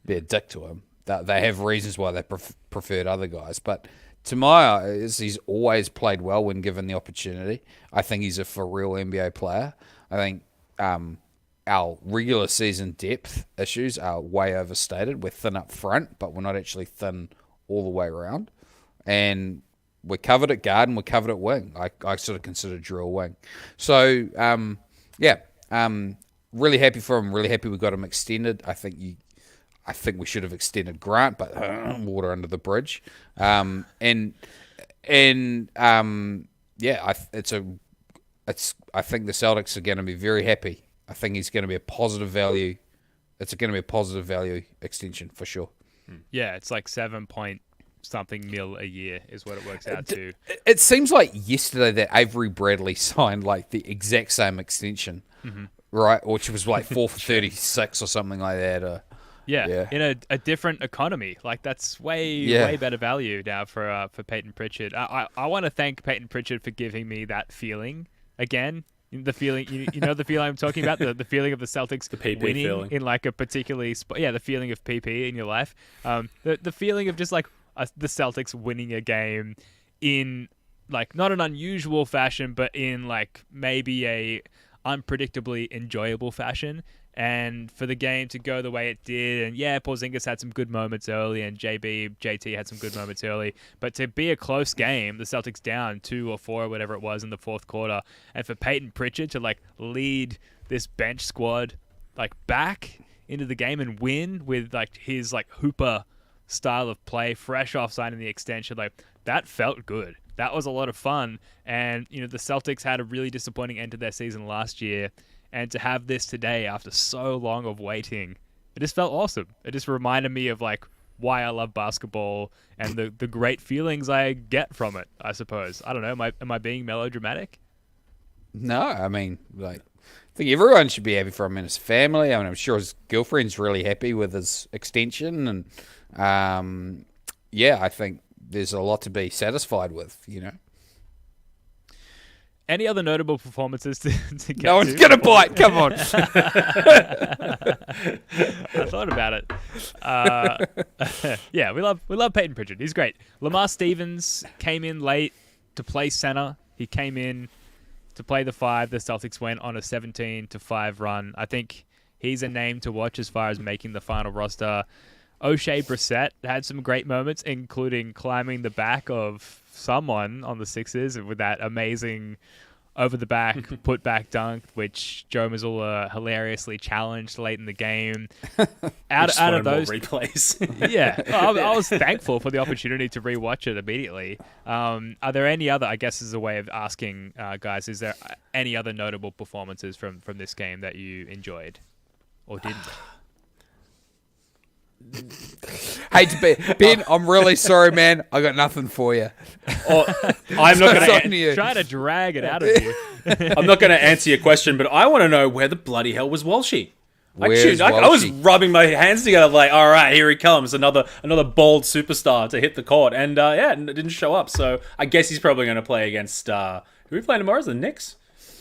be a dick to him. They have reasons why they preferred other guys. But to my eyes, he's always played well when given the opportunity. I think he's a for real NBA player. I think our regular season depth issues are way overstated. We're thin up front, but we're not actually thin all the way around. And we're covered at guard and we're covered at wing. I sort of consider Jrue a wing. So, really happy for him. Really happy we got him extended. I think we should have extended Grant, but water under the bridge. I think the Celtics are going to be very happy. I think he's going to be a positive value. It's going to be a positive value extension for sure. Yeah, it's like 7-point-something mil a year is what it works out to. It seems like yesterday that Avery Bradley signed like the exact same extension, right? Which was like 4 for 36 or something like that. Yeah, in a different economy. Like, that's way better value now for Payton Pritchard. I want to thank Payton Pritchard for giving me that feeling again The feeling, you know the feeling I'm talking about, the feeling of the Celtics winning feeling. in like a particularly the feeling of PP in your life. The feeling of just like the Celtics winning a game in like not an unusual fashion, but in like maybe a unpredictably enjoyable fashion. And for the game to go the way it did, and Porzingis had some good moments early, and JT had some good moments early, but to be a close game, the Celtics down 2 or 4 or whatever it was in the fourth quarter, and for Payton Pritchard to like lead this bench squad like back into the game and win with like his like hooper style of play, fresh off signing the extension, like that felt good. That was a lot of fun, and the Celtics had a really disappointing end to their season last year. And to have this today after so long of waiting, it just felt awesome. It just reminded me of like why I love basketball and the great feelings I get from it, I suppose. I don't know. Am I being melodramatic? No, I mean, like, I think everyone should be happy for him and his family. I mean, I'm sure his girlfriend's really happy with his extension. And, I think there's a lot to be satisfied with, Any other notable performances to get No one's going to bite. Come on. I thought about it. We love Payton Pritchard. He's great. Lamar Stevens came in late to play center. He came in to play the 5. The Celtics went on a 17-5 run. I think he's a name to watch as far as making the final roster. O'Shea Brissett had some great moments, including climbing the back of someone on the Sixers with that amazing over-the-back put-back dunk, which Joe Mazzulla hilariously challenged late in the game. Out of those replays, I was thankful for the opportunity to rewatch it immediately. Are there any other? I guess is a way of asking, guys. Is there any other notable performances from this game that you enjoyed or didn't? Hey, Ben, I'm really sorry, man. I got nothing for you. I'm not going to try to drag it out of you. I'm not going to answer your question, but I want to know where the bloody hell was Walshy? I was rubbing my hands together like, all right, here he comes, another bald superstar to hit the court, and it didn't show up. So I guess he's probably going to play against who are we playing tomorrow? Is the Knicks?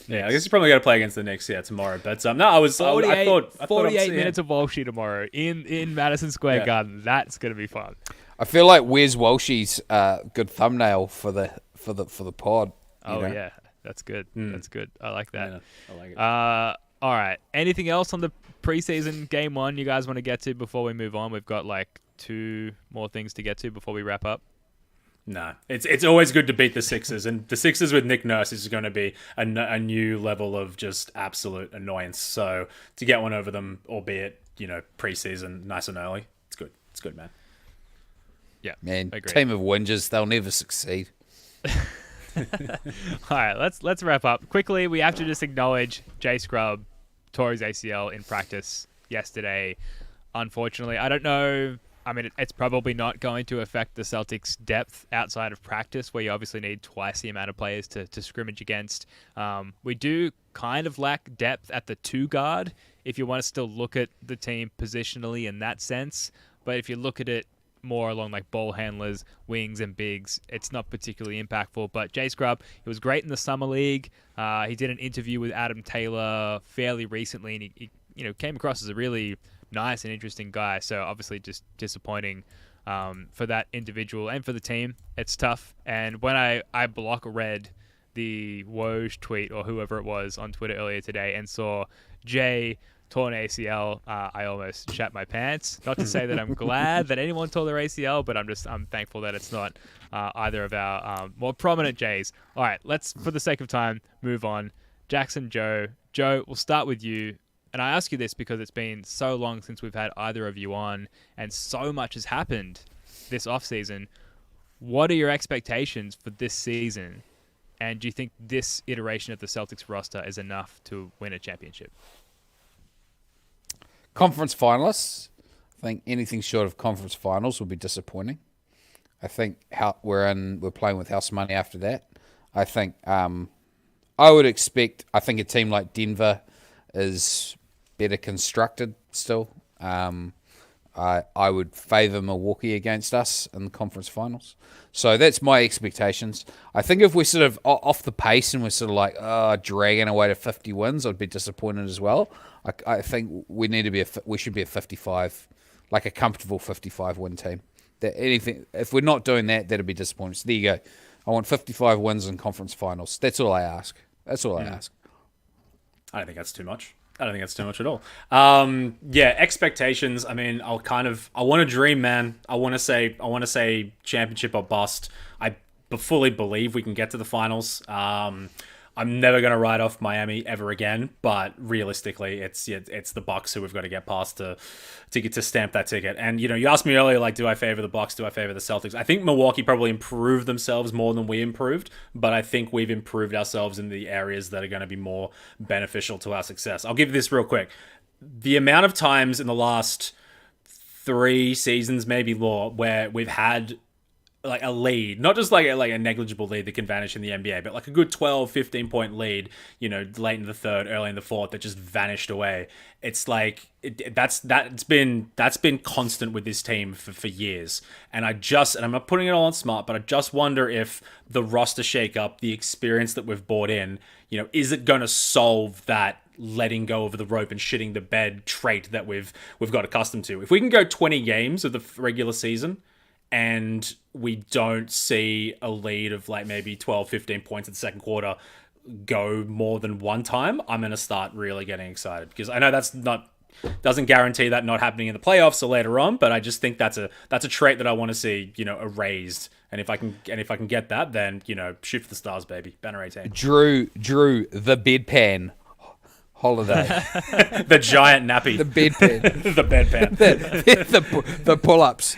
Yeah, I guess he's probably going to play against the Knicks tomorrow. But I thought 48 minutes of Walshy tomorrow in Madison Square Garden. That's going to be fun. I feel like where's Walshy's good thumbnail for the pod. Yeah, that's good. That's good. I like that. Yeah, I like it. All right. Anything else on the preseason game 1 you guys want to get to before we move on? We've got like 2 more things to get to before we wrap up. No, it's always good to beat the Sixers, and the Sixers with Nick Nurse is going to be a new level of just absolute annoyance. So to get one over them, albeit preseason, nice and early, it's good. It's good, man. Yeah, man. agreed. Team of whingers, they'll never succeed. All right, let's wrap up quickly. We have to just acknowledge Jay Scrubb tore his ACL in practice yesterday. Unfortunately, I don't know. I mean, it's probably not going to affect the Celtics' depth outside of practice, where you obviously need twice the amount of players to scrimmage against. We do kind of lack depth at the 2 guard if you want to still look at the team positionally in that sense. But if you look at it more along like ball handlers, wings, and bigs, it's not particularly impactful. But Jay Scrubb, he was great in the Summer League. He did an interview with Adam Taylor fairly recently, and he came across as a really nice and interesting guy. So obviously just disappointing for that individual and for the team. It's tough. And when I block read the Woj tweet or whoever it was on Twitter earlier today and saw Jay torn ACL, I almost shat my pants. Not to say that I'm glad that anyone tore their ACL, but I'm thankful that it's not either of our more prominent Jays. All right, let's, for the sake of time, move on. Jackson, Joe. Joe, we'll start with you. And I ask you this because it's been so long since we've had either of you on, and so much has happened this offseason. What are your expectations for this season? And do you think this iteration of the Celtics roster is enough to win a championship? Conference finalists. I think anything short of conference finals will be disappointing. I think we're playing with house money after that. I think I would expect. I think a team like Denver is better constructed still. I I would favour Milwaukee against us in the conference finals. So that's my expectations. I think if we're sort of off the pace and we're sort of like dragging away to 50 wins, I'd be disappointed as well. I think we should be a 55, like a comfortable 55 win team. If we're not doing that, that'd be disappointing. So there you go. I want 55 wins in conference finals. That's all I ask. I ask. I don't think that's too much. I don't think that's too much at all. Expectations. I mean, I want to dream, man. I want to say championship or bust. I fully believe we can get to the finals. I'm never going to write off Miami ever again, but realistically, it's the Bucks who we've got to get past to get to stamp that ticket. And you asked me earlier, like, do I favor the Bucks? Do I favor the Celtics? I think Milwaukee probably improved themselves more than we improved, but I think we've improved ourselves in the areas that are going to be more beneficial to our success. I'll give you this real quick. The amount of times in the last 3 seasons, maybe more, where we've had like a lead, not just like a negligible lead that can vanish in the NBA, but like a good 12, 15 point lead, late in the third, early in the fourth, that just vanished away. It's like that's been constant with this team for years. And I'm not putting it all on Smart, but I just wonder if the roster shakeup, the experience that we've brought in, is it going to solve that letting go of the rope and shitting the bed trait that we've got accustomed to? If we can go 20 games of the regular season and we don't see a lead of like maybe 12, 15 points in the second quarter go more than one time, I'm going to start really getting excited, because I know doesn't guarantee that not happening in the playoffs or later on, but I just think that's a trait that I want to see, erased. And if I can get that, then, shoot for the stars, baby. Banner 18. Jrue, the bedpan holiday. The giant nappy. The bedpan. The bedpan. The pull-ups.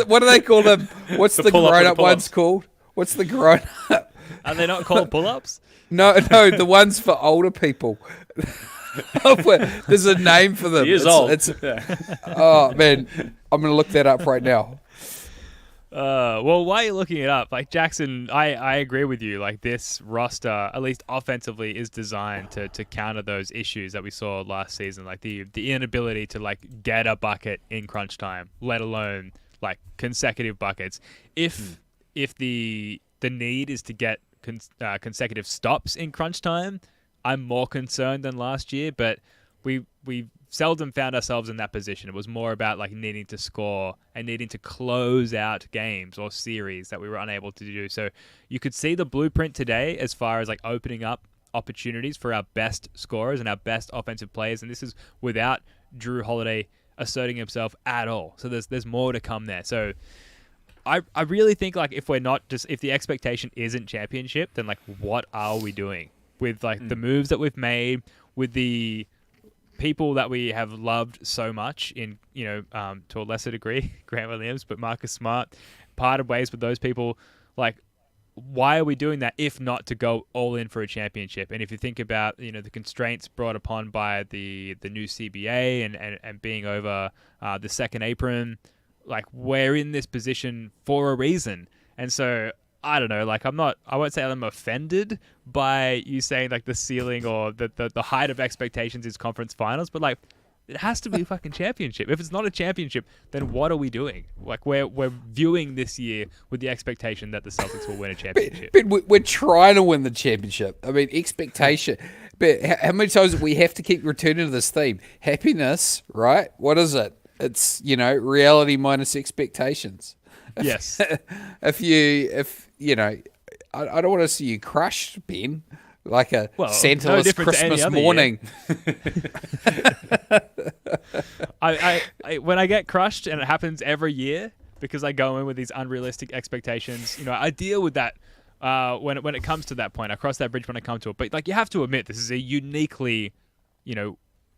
What do they call them? What's the grown-up ones called? What's the grown-up? Are they not called pull-ups? No, the ones for older people. There's a name for them. He is old. Oh, man. I'm going to look that up right now. Well, while you're looking it up, like Jackson, I agree with you. Like, this roster, at least offensively, is designed to counter those issues that we saw last season, like the inability to like get a bucket in crunch time, let alone like consecutive buckets. If the need is to get consecutive stops in crunch time, I'm more concerned than last year. But we seldom found ourselves in that position. It was more about like needing to score and needing to close out games or series that we were unable to do. So you could see the blueprint today as far as like opening up opportunities for our best scorers and our best offensive players. And this is without Jrue Holiday asserting himself at all. So there's more to come there. So I really think like if the expectation isn't championship, then like what are we doing with like the moves that we've made, with the people that we have loved so much in, to a lesser degree, Grant Williams, but Marcus Smart, parted ways with those people. Like, why are we doing that if not to go all in for a championship? And if you think about, the constraints brought upon by the new CBA and being over the second apron, like, we're in this position for a reason. And so I don't know, like I won't say I'm offended by you saying like the ceiling or the height of expectations is conference finals, but like it has to be a fucking championship. If it's not a championship, then what are we doing? Like we're viewing this year with the expectation that the Celtics will win a championship. But we're trying to win the championship. I mean, expectation. But how many times do we have to keep returning to this theme? Happiness, right? What is it? It's, reality minus expectations. Yes. If I don't want to see you crushed, Ben, like a Santaless Christmas morning. I when I get crushed, and it happens every year because I go in with these unrealistic expectations, I deal with that when it comes to that point. I cross that bridge when I come to it. But like, you have to admit, this is a uniquely,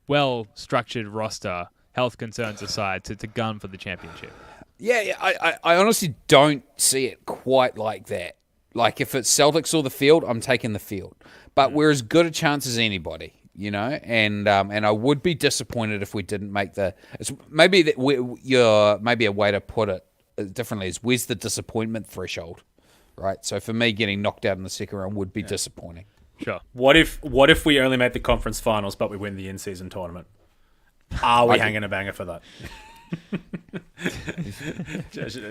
well structured roster, health concerns aside, to gun for the championship. Yeah, I honestly don't see it quite like that. Like, if it's Celtics or the field, I'm taking the field. But we're as good a chance as anybody, and I would be disappointed if we didn't make the. It's maybe maybe a way to put it differently is, where's the disappointment threshold, right? So for me, getting knocked out in the second round would be disappointing. Sure. What if we only make the conference finals but we win the in-season tournament? Are we hanging a banger for that?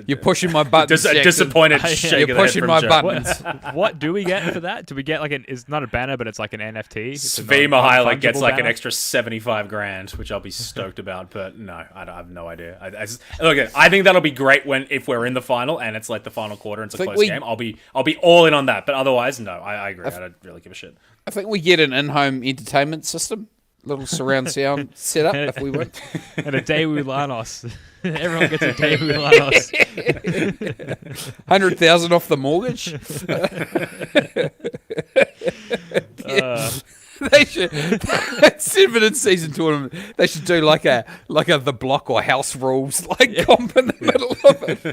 You're pushing my buttons. Disappointed Jackson. shake You're of the head pushing from my Joe. buttons. What do we get for that? Do we get it's not a banner, but it's like an NFT? It's a Svi Mihailuk gets non-fungible like an banner? extra $75,000, which I'll be stoked about. But no, I have no idea. Look, I think that'll be great if we're in the final and it's like the final quarter and it's a close game. I'll be all in on that. But otherwise, no, I agree. I don't really give a shit. I think we get an in-home entertainment system, little surround sound setup if we win. And a Daewoo Lanos. Everyone gets a Daewoo Lanos. 100,000 off the mortgage. They should instead of an in-season tournament, they should do like a the block or house rules comp in the middle of it.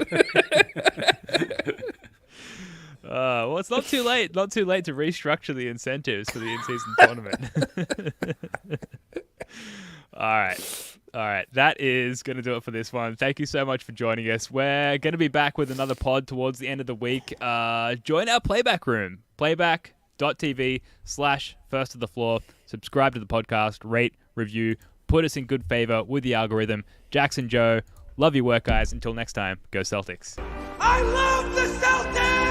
Well, it's not too late. Not too late to restructure the incentives for the in-season tournament. All right. That is going to do it for this one. Thank you so much for joining us. We're going to be back with another pod towards the end of the week. Join our playback room, playback.tv/first to the floor. Subscribe to the podcast, rate, review, put us in good favor with the algorithm. Jackson, Joe, love your work, guys. Until next time, go Celtics. I love the Celtics!